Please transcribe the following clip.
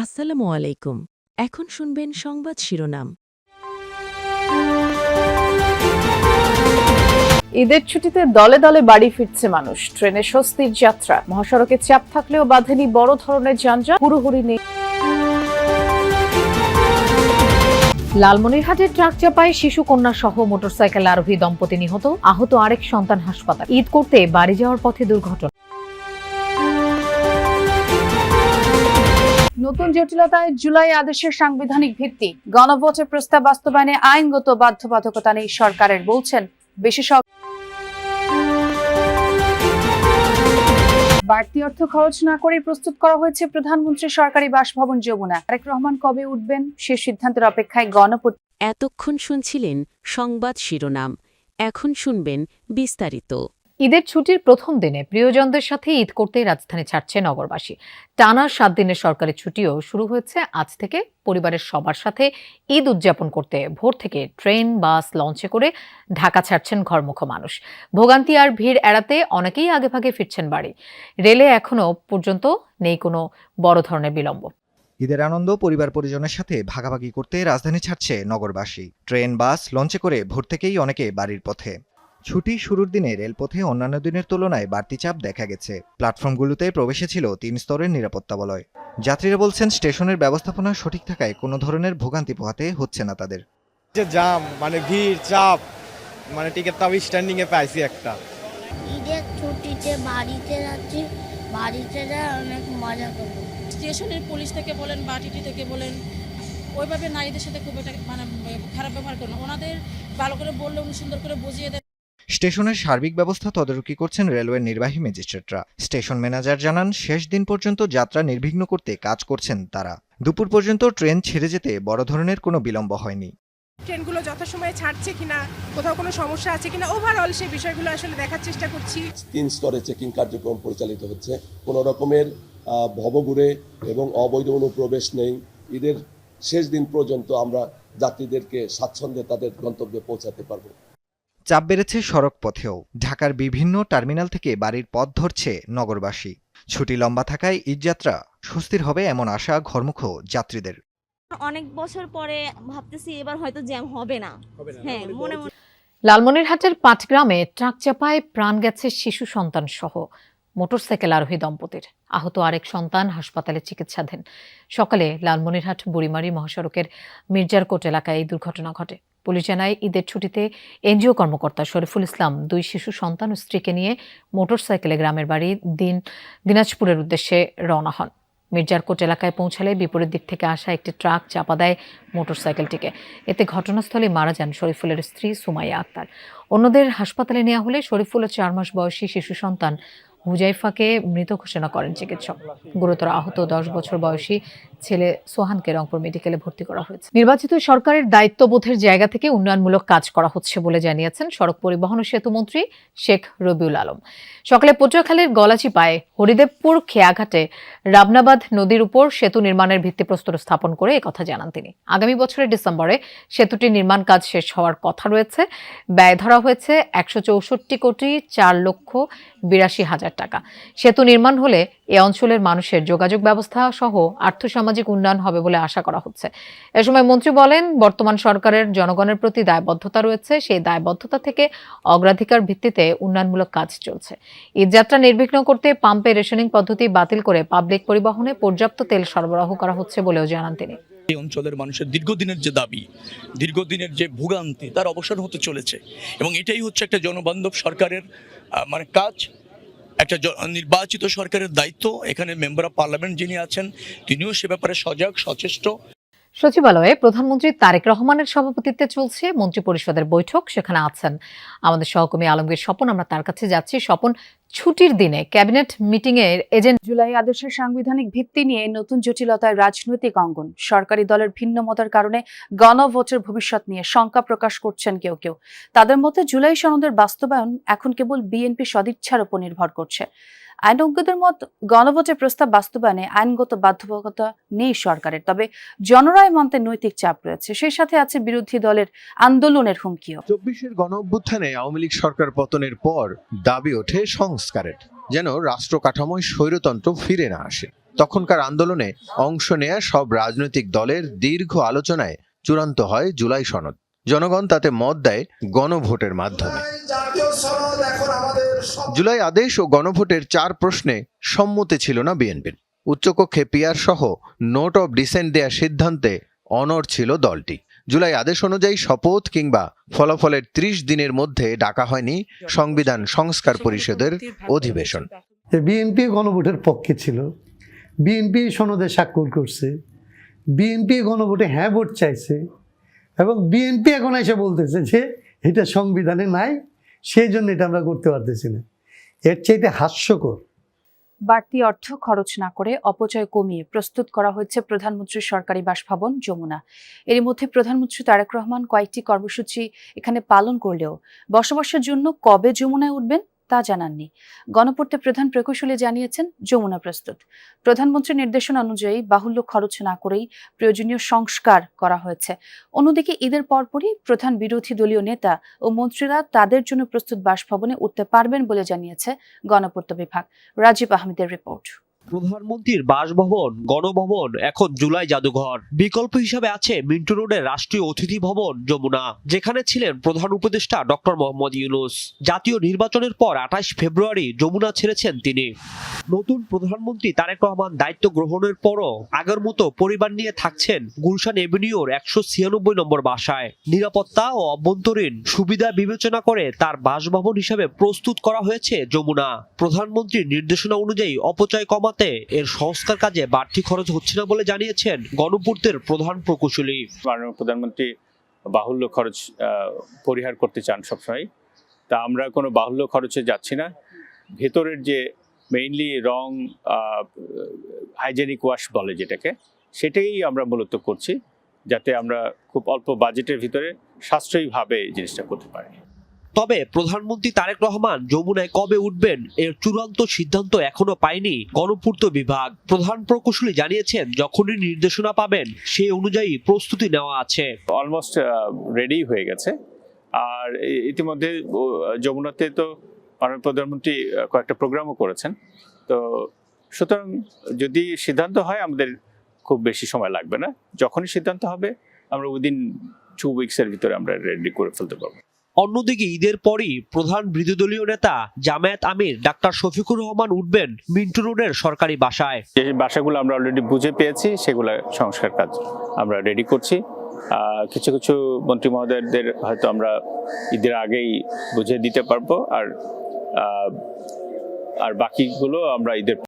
আসসালামু আলাইকুম। এখন শুনবেন সংবাদ শিরোনাম। ঈদের ছুটিতে দলে দলে বাড়ি ফিরছে মানুষ। ট্রেনে স্বস্তির যাত্রা। মহাসড়কে চাপ থাকলেও বাধেনি বড় ধরনের যানজট। হুড়োহুড়ি নেই। লালমনিরহাটে ট্রাক চাপায় শিশু কন্যা সহ মোটরসাইকেল আরোহী দম্পতি নিহত, আহত আরেক সন্তান হাসপাতাল। ঈদ করতে বাড়ি যাওয়ার পথে দুর্ঘটনা। নতুন জটিলতায় জুলাই আদেশের সাংবিধানিক ভিত্তি। গণভোটের প্রস্তাব বাস্তবায়নে আইনগত বাধ্যবাধকতা নেই সরকারের, বলছেন বিশেষজ্ঞ। বাড়তি অর্থ খরচ না করে প্রস্তুত করা হয়েছে প্রধানমন্ত্রীর সরকারি বাসভবন যমুনা। তারেক রহমান কবে উঠবেন সে সিদ্ধান্তের অপেক্ষায় এতক্ষণ শুনছিলেন সংবাদ শিরোনাম। এখন শুনবেন বিস্তারিত। ঈদের ছুটির প্রথম দিনে প্রিয়জনদের সাথে ঈদ করতে রাজধানী ছাড়ছে নগরবাসী। টানা 7 দিনের সরকারি ছুটিও শুরু হয়েছে আজ থেকে। পরিবারের সবার সাথে ঈদ উদযাপন করতে ভোর থেকে ট্রেন, বাস, লঞ্চে করে ঢাকা ছাড়ছেন ঘরমুখো মানুষ। ভোগান্তি আর ভিড় এড়াতে অনেকেই আগেভাগে ফিরছেন বাড়ি। রেলে এখনো পর্যন্ত নেই কোনো বড় ধরনের বিলম্ব। ঈদের আনন্দ পরিবার পরিজনের সাথে ভাগাভাগি করতে রাজধানী ছাড়ছে নগরবাসী। ট্রেন, বাস, লঞ্চে করে ভোর থেকেই অনেকে বাড়ির পথে। ছুটি শুরুর দিনে রেলপথে অন্যান্য দিনের তুলনায় বাড়তি চাপ দেখা গেছে। প্ল্যাটফর্মগুলোতে প্রবেশে ছিল 3 স্তরের নিরাপত্তা বলয়। যাত্রীরা বলছেন স্টেশনের ব্যবস্থাপনা সঠিক থাকায় কোনো ধরনের ভোগান্তি পোহাতে হচ্ছে না তাদের। যে জাম ভিড় চাপ টিকিট তাও স্ট্যান্ডিং এ পাইছি একটা। ঈদের ছুটিতে বাড়িতে যাচ্ছি, বাড়িতে অনেক মজা করবো। স্টেশনের পুলিশ থেকে বলেন বা টিটি থেকে বলেন ওইভাবে নারীদের সাথে খুব একটা খারাপ ব্যবহার করেন। ওনাদের ভালো করে বললে উনি সুন্দর করে বুঝিয়ে দেন। স্টেশনের সার্বিক ব্যবস্থা তদারকি করছেন রেলওয়ের নির্বাহী ম্যাজিস্ট্রেটরা। স্টেশন ম্যানেজার জানান, শেষ দিন পর্যন্ত যাত্রা নির্বিঘ্ন করতে কাজ করছেন তারা। দুপুর পর্যন্ত ট্রেন ছেড়ে যেতে বড় ধরনের কোনো বিলম্ব হয়নি। ট্রেনগুলো যথাসময়ে ছাড়ছে কিনা, কোথাও কোনো সমস্যা আছে কিনা, ওভারঅল সেই বিষয়গুলো আসলে দেখার চেষ্টা করছি। 3 স্তরে চেকিং কার্যক্রম পরিচালিত হচ্ছে। কোনো রকমের ভবঘুরে এবং অবৈধ অনুপ্রবেশ নেই। ঈদের শেষ দিন পর্যন্ত আমরা যাত্রীদেরকে স্বাচ্ছন্দ্যে তাদের গন্তব্যে পৌঁছাতে পারবো। চাপ বেড়েছে সড়ক পথেও। ঢাকার বিভিন্ন টার্মিনাল থেকে বাড়ির পথ ধরছে নগরবাসী। ছুটি লম্বা থাকায় ঈদযাত্রা স্বস্তির হবে এমন আশা ঘরমুখো যাত্রীদের। অনেক বছর পরে ভাবতেছি এবার হয়তো জ্যাম হবে না। হ্যাঁ, মনে মনে। লালমনিরহাটের পাটগ্রামে ট্রাক চাপায় প্রাণ গেছে শিশু সন্তান সহ মোটরসাইকেল আরোহী দম্পতির। আহত আরেক সন্তান হাসপাতালে চিকিৎসাধীন। সকালে লালমনিরহাট বুড়িমারি মহাসড়কের মির্জারকোট এলাকায় এই দুর্ঘটনা ঘটে। পুলিশ জানায়, ঈদের ছুটিতে এনজিও কর্মকর্তা শরীফুল ইসলাম 2 শিশু সন্তান ও স্ত্রীকে নিয়ে মোটরসাইকেলে গ্রামের বাড়ি দিনাজপুরের উদ্দেশ্যে রওনা হন। মির্জারকোট এলাকায় পৌঁছালে বিপরীত দিক থেকে আসা একটি ট্রাক চাপা দেয় মোটরসাইকেলটিকে। এতে ঘটনাস্থলে মারা যান শরীফুলের স্ত্রী সুমাইয়া আক্তার। অন্যদের হাসপাতালে নেওয়া হলে শরীফুল ও 4 মাস বয়সী শিশু সন্তান হুজাইফাকে মৃত ঘোষণা করেন চিকিৎসক। গুরুতর আহত 10 বছর বয়সী ছেলে সোহানকে রংপুর মেডিকেলে ভর্তি করা হয়েছে। নির্বাচিত সরকারের দায়িত্ববোধের জায়গা থেকে উন্নয়নমূলক কাজ করা হচ্ছে বলে জানিয়েছেন সড়ক পরিবহন ও সেতু মন্ত্রী শেখ রবিউল আলম। সকালে পটুয়াখালীর গলাচিপায় হরিদেবপুর খেয়াঘাটে রাবনাবাদ নদীর উপর সেতু নির্মাণের ভিত্তিপ্রস্তর স্থাপন করে একথা জানান তিনি। আগামী বছরের ডিসেম্বরে সেতুটির নির্মাণ কাজ শেষ হওয়ার কথা রয়েছে। ব্যয় ধরা হয়েছে 164,04,82,000 টাকা। সেতু নির্মাণ হলে এ অঞ্চলের মানুষের যোগাযোগ ব্যবস্থা সহ আর্থসামাজিক উন্নয়ন হবে বলে আশা করা হচ্ছে। এ সময় মন্ত্রী বলেন, বর্তমান সরকারের জনগণের প্রতি দায়বদ্ধতা রয়েছে। সেই দায়বদ্ধতা থেকে অগ্রাধিকার ভিত্তিতে উন্নয়নমূলক কাজ চলছে। ঈদযাত্রা নির্বিঘ্ন করতে পাম্পে রেশনিং পদ্ধতি বাতিল করে পাবলিক পরিবহনে পর্যাপ্ত তেল সরবরাহ করা হচ্ছে বলেও জানান তিনি। এই অঞ্চলের মানুষের দীর্ঘদিনের যে দাবি, দীর্ঘদিনের যে ভোগান্তি, তার অবসান হতে চলেছে এবং এটাই হচ্ছে একটা জনবান্ধব সরকারের কাজ, একটা নির্বাচিত সরকারের দায়িত্ব। এখানে মেম্বার অফ পার্লামেন্ট যিনি আছেন তিনিও সে ব্যাপারে সজাগ সচেষ্ট। সচিবালয়ে প্রধানমন্ত্রী তারেক রহমানের সভাপতিত্বে চলছে মন্ত্রী পরিষদের বৈঠক। সেখানে আছেন আমাদের সহকর্মী আলমগীর স্বপন। আমরা তার কাছে যাচ্ছি। স্বপন, ছুটির দিনে ক্যাবিনেট মিটিং এর এজেন্ডা। জুলাই আদেশের সাংবিধানিক ভিত্তি নিয়ে নতুন জটিলতায় রাজনৈতিক অঙ্গন। সরকারি দলের ভিন্নমতের কারণে গণভোটের ভবিষ্যৎ নিয়ে শঙ্কা প্রকাশ করছেন কেউ কেউ। তাদের মতে জুলাই সনদের বাস্তবায়ন এখন কেবল বিএনপি সদিচ্ছার উপর নির্ভর করছে। আইনজ্ঞদের মত, গণভোটের প্রস্তাব বাস্তবায়নে আইনগত বাধ্যবাধকতা নেই সরকারের, তবে জনরায় মানতে নৈতিক চাপ রয়েছে। সেই সাথে আছে বিরোধী দলের আন্দোলনের হুমকিও। 24-এর গণঅভ্যুত্থানে আওয়ামী লীগ সরকার পতনের পর দাবি ওঠে সংস্কারের, যেন রাষ্ট্র কাঠামোয় স্বৈরতন্ত্র ফিরে না আসে। তখনকার আন্দোলনে অংশ নেয়া সব রাজনৈতিক দলের দীর্ঘ আলোচনায় চূড়ান্ত হয় জুলাই সনদ। জনগণ তাতে মত দেয় গণভোটের মাধ্যমে। জুলাই আদেশ ও গণভোটের 4 প্রশ্নে সম্মতি ছিল না বিএনপির। উচ্চকক্ষে পিআর সহ নোট অব ডিসেন্ট দেয়া সিদ্ধান্তে অনড় ছিল দলটি। জুলাই আদেশ অনুযায়ী শপথ কিংবা ফলাফলের 30 দিনের মধ্যে ডাকা হয়নি সংবিধান সংস্কার পরিষদের অধিবেশন। বিএনপি গণভোটের পক্ষে ছিল, বিএনপি সনদে স্বাক্ষর করছে, বিএনপি গণভোটে হ্যাঁ ভোট চাইছে, এবং বিএনপি এখন এসে বলতেছে যে এটা সংবিধানে নাই, সেই জন্য এটা আমরা করতে পারতেছি না। এর চাইতে হাস্যকর। বাড়তি অর্থ খরচ না করে অপচয় কমিয়ে প্রস্তুত করা হয়েছে প্রধানমন্ত্রীর সরকারি বাসভবন যমুনা। এর মধ্যে প্রধানমন্ত্রী তারেক রহমান কয়েকটি কর্মসূচি এখানে পালন করলেও বসবাসের জন্য কবে যমুনায় উঠবেন তা জানাননি। গণপূর্তে প্রধান প্রকৌশলী জানিয়েছেন যমুনা প্রস্তুত। প্রধানমন্ত্রীর নির্দেশনা অনুযায়ী বাহুল্য খরচ না করেই প্রয়োজনীয় সংস্কার করা হয়েছে। অন্যদিকে ঈদের পরপরই প্রধান বিরোধী দলীয় নেতা ও মন্ত্রীরা তাদের জন্য প্রস্তুত বাসভবনে উঠতে পারবেন বলে জানিয়েছে গণপূর্ত বিভাগ। রাজীব আহমেদের রিপোর্ট। প্রধানমন্ত্রীর বাসভবন, গণভবন এখন জুলাই জাদুঘর। বিকল্প হিসাবে আছে মিন্টু রোডের রাষ্ট্রীয় অতিথি ভবন যমুনা, যেখানে ছিলেন প্রধান উপদেষ্টা ডক্টর মোহাম্মদ ইউনূস। জাতীয় নির্বাচনের পর 28 ফেব্রুয়ারি যমুনা ছেড়েছেন তিনি। নতুন প্রধানমন্ত্রী তারেক রহমান দায়িত্ব গ্রহণের পরও আগের মতো পরিবার নিয়ে থাকছেন গুলশান এভিনিউর 196 নম্বর বাসায়। নিরাপত্তা ও অভ্যন্তরীণ সুবিধা বিবেচনা করে তার বাসভবন হিসাবে প্রস্তুত করা হয়েছে যমুনা। প্রধানমন্ত্রীর নির্দেশনা অনুযায়ী অপচয় কমাতে এর সংস্কার কাজে বাড়তি খরচ হচ্ছে না বলে জানিয়েছেন গণপূর্তের প্রধান প্রকৌশলী। মাননীয় প্রধানমন্ত্রী বাহুল্য খরচ পরিহার করতে চান সবসময়, তা আমরা কোনো বাহুল্য খরচে যাচ্ছি না। ভেতরের যে মেইনলি রং হাইজেনিক ওয়াশ বলে যেটাকে, সেটাই আমরা মূলত করছি, যাতে আমরা খুব অল্প বাজেটের ভিতরে সাশ্রয়ীভাবে এই জিনিসটা করতে পারি। তবে প্রধানমন্ত্রী তারেক রহমান যমুনায় কবে উঠবেন এর চূড়ান্ত সিদ্ধান্ত এখনো পায়নি গণপূর্ত বিভাগ। প্রধান প্রকৌশলী জানিয়েছেন যখনই নির্দেশনা পাবেন সেই অনুযায়ী প্রস্তুতি নেওয়া আছে। অলমোস্ট রেডি হয়ে গেছে। আর ইতিমধ্যে যমুনাতে তো মাননীয় প্রধানমন্ত্রী কয়েকটা প্রোগ্রামও করেছেন। তো সুতরাং যদি সিদ্ধান্ত হয় আমাদের খুব বেশি সময় লাগবে না। যখনই সিদ্ধান্ত হবে আমরা উইদিন 2 উইকসের ভিতরে আমরা রেডি করে ফেলতে পারবো। অন্যদিকে ঈদের পরই প্রধান বিরোধী দলীয় নেতা জামায়াত আমির ডাক্তার শফিকুর রহমান উঠবেন মিন্টু রোডের সরকারি বাসায়। যে বাসাগুলো আমরা অলরেডি বুঝে পেয়েছি, সেগুলো সংস্কার কাজ আমরা রেডি করছি। কিছু কিছু মন্ত্রী মহোদয়দের হয়তো আমরা ঈদের আগেই বুঝে দিতে পারবো, আর বাকিগুলো আমরা ঈদের